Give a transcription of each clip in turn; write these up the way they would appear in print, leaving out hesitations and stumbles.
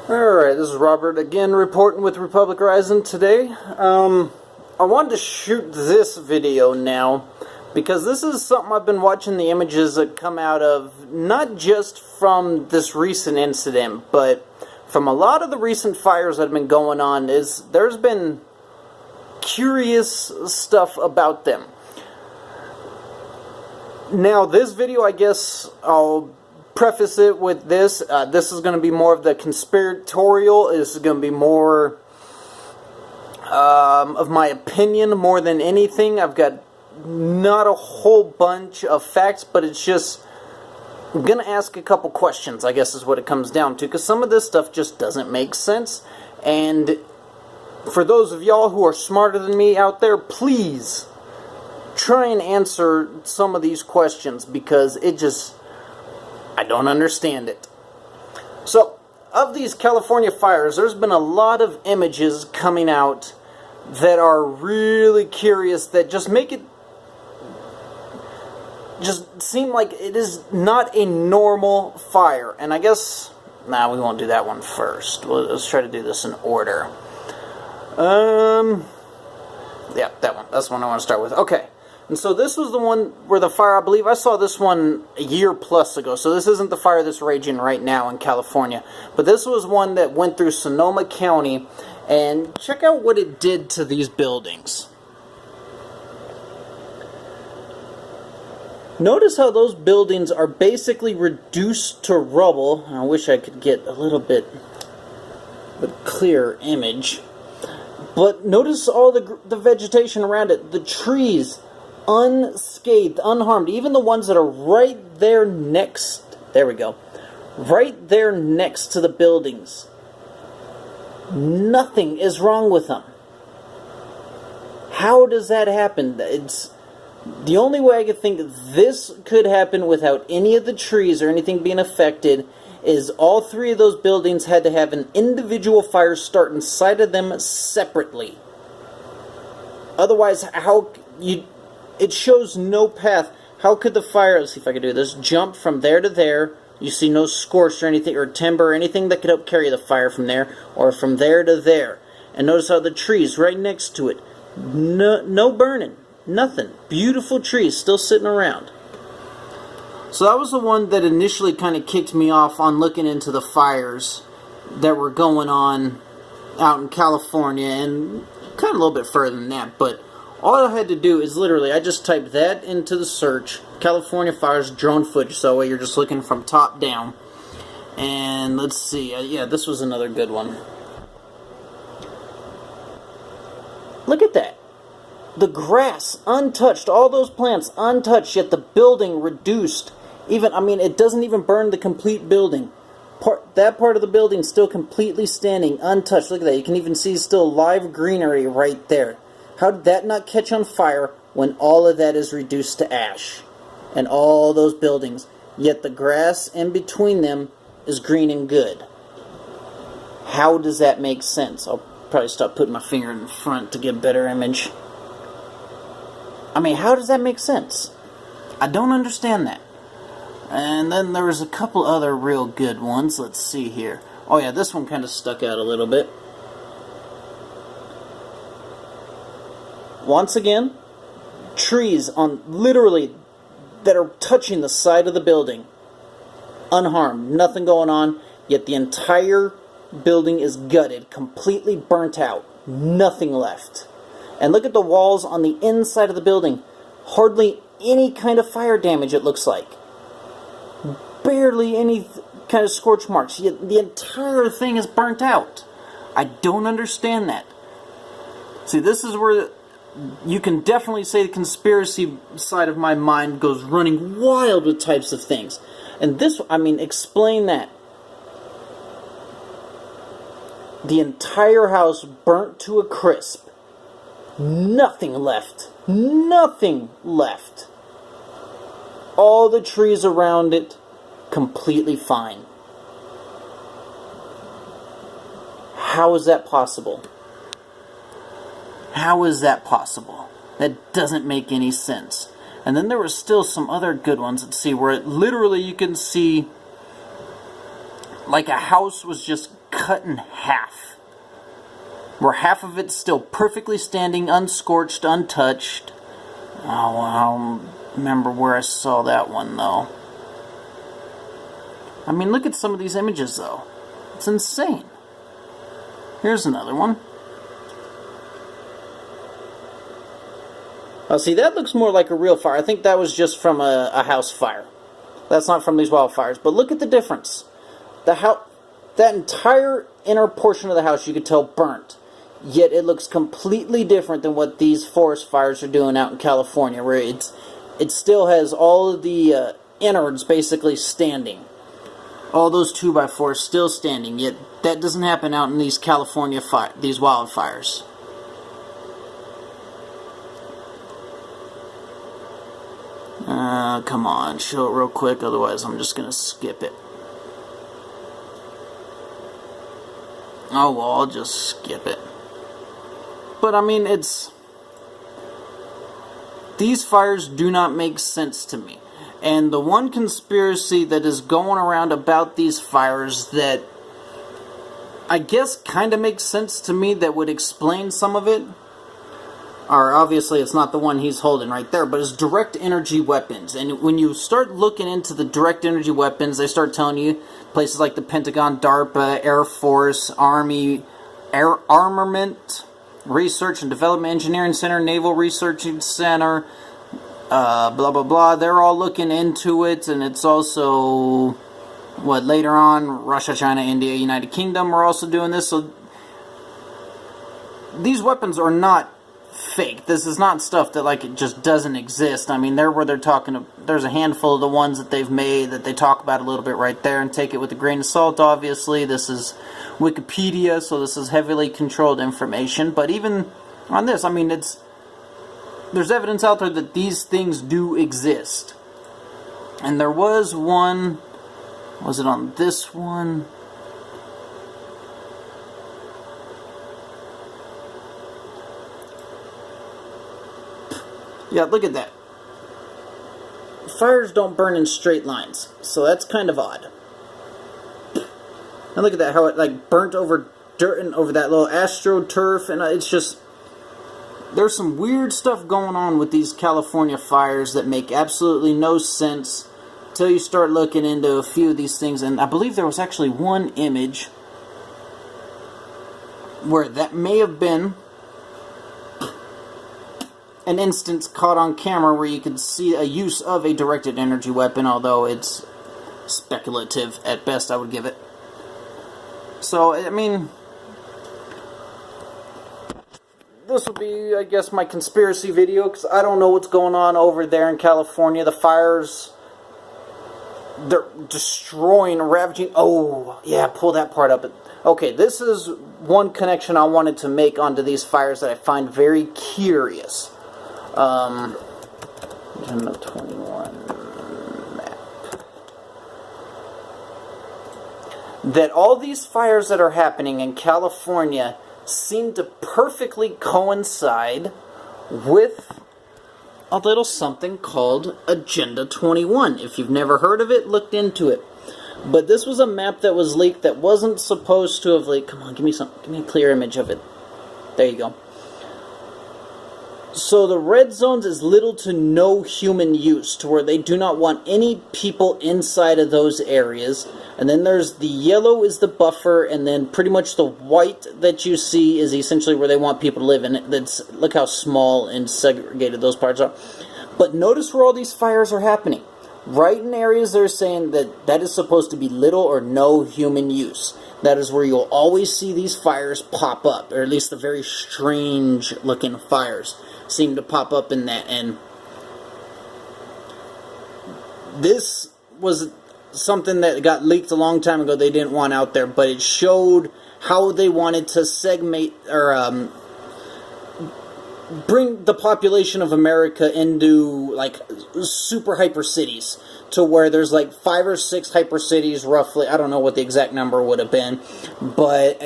Alright, this is Robert again reporting with Republic Rising today. I wanted to shoot this video now because this is something I've been watching the images that come out of, not just from this recent incident, but from a lot of the recent fires that have been going on. There's been curious stuff about them. Now, this video, I guess I'll preface it with this. This is going to be more of the conspiratorial. This is going to be more of my opinion more than anything. I've got not a whole bunch of facts, but it's just, I'm going to ask a couple questions, I guess is what it comes down to, because some of this stuff just doesn't make sense. And for those of y'all who are smarter than me out there, please try and answer some of these questions, because it just, I don't understand it. So, of these California fires, there's been a lot of images coming out that are really curious, that just make it just seem like it is not a normal fire. And I guess, nah, we won't do that one first. Let's try to do this in order. Yeah, that one. That's the one I want to start with. Okay. And so this was the one where the fire, I believe I saw this one a year plus ago. So this isn't the fire that's raging right now in California. But this was one that went through Sonoma County. And check out what it did to these buildings. Notice how those buildings are basically reduced to rubble. I wish I could get a little bit of a clearer image. But notice all the vegetation around it. The trees, unscathed, unharmed. Even the ones that are right there next, there we go, right there next to the buildings. Nothing is wrong with them. How does that happen? It's the only way I could think this could happen without any of the trees or anything being affected is all three of those buildings had to have an individual fire start inside of them separately. Otherwise, it shows no path. How could the fire, let's see if I can do this, jump from there to there? You see no scorch or anything, or timber, or anything that could help carry the fire from there, or from there to there. And notice how the trees right next to it, no burning, nothing. Beautiful trees still sitting around. So that was the one that initially kind of kicked me off on looking into the fires that were going on out in California, and kind of a little bit further than that, but all I had to do is literally, I just typed that into the search, California fires drone footage, so you're just looking from top down. And let's see, yeah, this was another good one. Look at that. The grass untouched, all those plants untouched, yet the building reduced. Even, I mean, it doesn't even burn the complete building. That part of the building still completely standing, untouched. Look at that, you can even see still live greenery right there. How did that not catch on fire when all of that is reduced to ash? And all those buildings. Yet the grass in between them is green and good. How does that make sense? I'll probably stop putting my finger in front to get a better image. I mean, how does that make sense? I don't understand that. And then there was a couple other real good ones. Let's see here. Oh yeah, this one kind of stuck out a little bit. Once again, trees on literally that are touching the side of the building, unharmed, nothing going on, yet the entire building is gutted, completely burnt out, nothing left. And look at the walls on the inside of the building, hardly any kind of fire damage it looks like. Barely any kind of scorch marks, yet the entire thing is burnt out. I don't understand that. See, this is where you can definitely say the conspiracy side of my mind goes running wild with types of things. And this, I mean, explain that. The entire house burnt to a crisp. Nothing left. Nothing left. All the trees around it, completely fine. How is that possible? How is that possible? That doesn't make any sense. And then there were still some other good ones. Let's see, where literally you can see like a house was just cut in half, where half of it's still perfectly standing, unscorched, untouched. Oh, I don't remember where I saw that one, though. I mean, look at some of these images, though. It's insane. Here's another one. Oh, see, that looks more like a real fire. I think that was just from a house fire. That's not from these wildfires. But look at the difference. That entire inner portion of the house you could tell burnt. Yet it looks completely different than what these forest fires are doing out in California, where it still has all of the innards basically standing. All those 2x4s still standing, yet that doesn't happen out in these California these wildfires. Come on, show it real quick, otherwise I'm just gonna skip it. Oh well, I'll just skip it. But I mean, these fires do not make sense to me. And the one conspiracy that is going around about these fires that I guess kind of makes sense to me, that would explain some of it, or obviously it's not the one he's holding right there, but it's direct energy weapons. And when you start looking into the direct energy weapons, they start telling you places like the Pentagon, DARPA, Air Force, Army, Armament Research and Development Engineering Center, Naval Research Center, blah blah blah, they're all looking into it. And it's also what later on Russia, China, India, United Kingdom are also doing this. So these weapons are not fake. This is not stuff that like it just doesn't exist. I mean, there's a handful of the ones that they've made that they talk about a little bit right there, and take it with a grain of salt. Obviously this is Wikipedia, so this is heavily controlled information, but even on this, I mean, there's evidence out there that these things do exist. And there was one, was it on this one? Yeah, look at that. Fires don't burn in straight lines, so that's kind of odd. And look at that, how it like burnt over dirt and over that little astroturf, and it's just, there's some weird stuff going on with these California fires that make absolutely no sense until you start looking into a few of these things. And I believe there was actually one image where that may have been an instance caught on camera where you could see a use of a directed energy weapon, although it's speculative at best, I would give it. So, I mean, this will be, I guess, my conspiracy video, because I don't know what's going on over there in California. The fires, they're destroying, ravaging. Oh, yeah, pull that part up. Okay, this is one connection I wanted to make onto these fires that I find very curious. Agenda 21 map. That all these fires that are happening in California seem to perfectly coincide with a little something called Agenda 21. If you've never heard of it, looked into it. But this was a map that was leaked that wasn't supposed to have leaked. Come on, give me a clear image of it. There you go. So the red zones is little to no human use, to where they do not want any people inside of those areas. And then there's the yellow is the buffer, and then pretty much the white that you see is essentially where they want people to live. And look how small and segregated those parts are. But notice where all these fires are happening. Right in areas they're saying that is supposed to be little or no human use. That is where you'll always see these fires pop up, or at least the very strange looking fires seem to pop up in that. And this was something that got leaked a long time ago they didn't want out there, but it showed how they wanted to segment or bring the population of America into like super hyper cities, to where there's like 5 or 6 hyper cities roughly. I don't know what the exact number would have been, but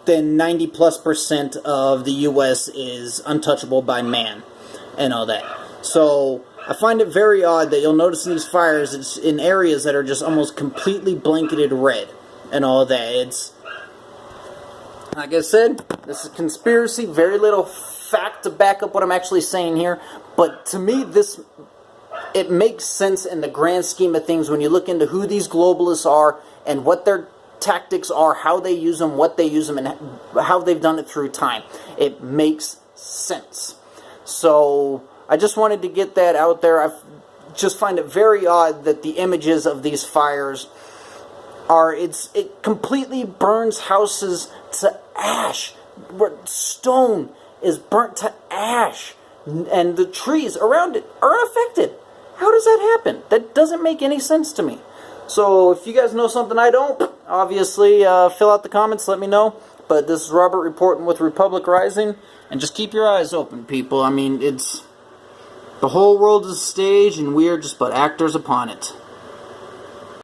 then 90+% of the US is untouchable by man and all that. So I find it very odd that you'll notice in these fires, it's in areas that are just almost completely blanketed red and all that. Like I said, this is conspiracy, very little fact to back up what I'm actually saying here, but to me it makes sense in the grand scheme of things when you look into who these globalists are and what their tactics are, how they use them, what they use them, and how they've done it through time. It makes sense. So I just wanted to get that out there. I just find it very odd that the images of these fires it completely burns houses to ash. Stone is burnt to ash, and the trees around it are unaffected. How does that happen? That doesn't make any sense to me. So if you guys know something I don't, obviously fill out the comments, let me know. But this is Robert reporting with Republic Rising, and just keep your eyes open, people. I mean, the whole world is a stage, and we are just but actors upon it.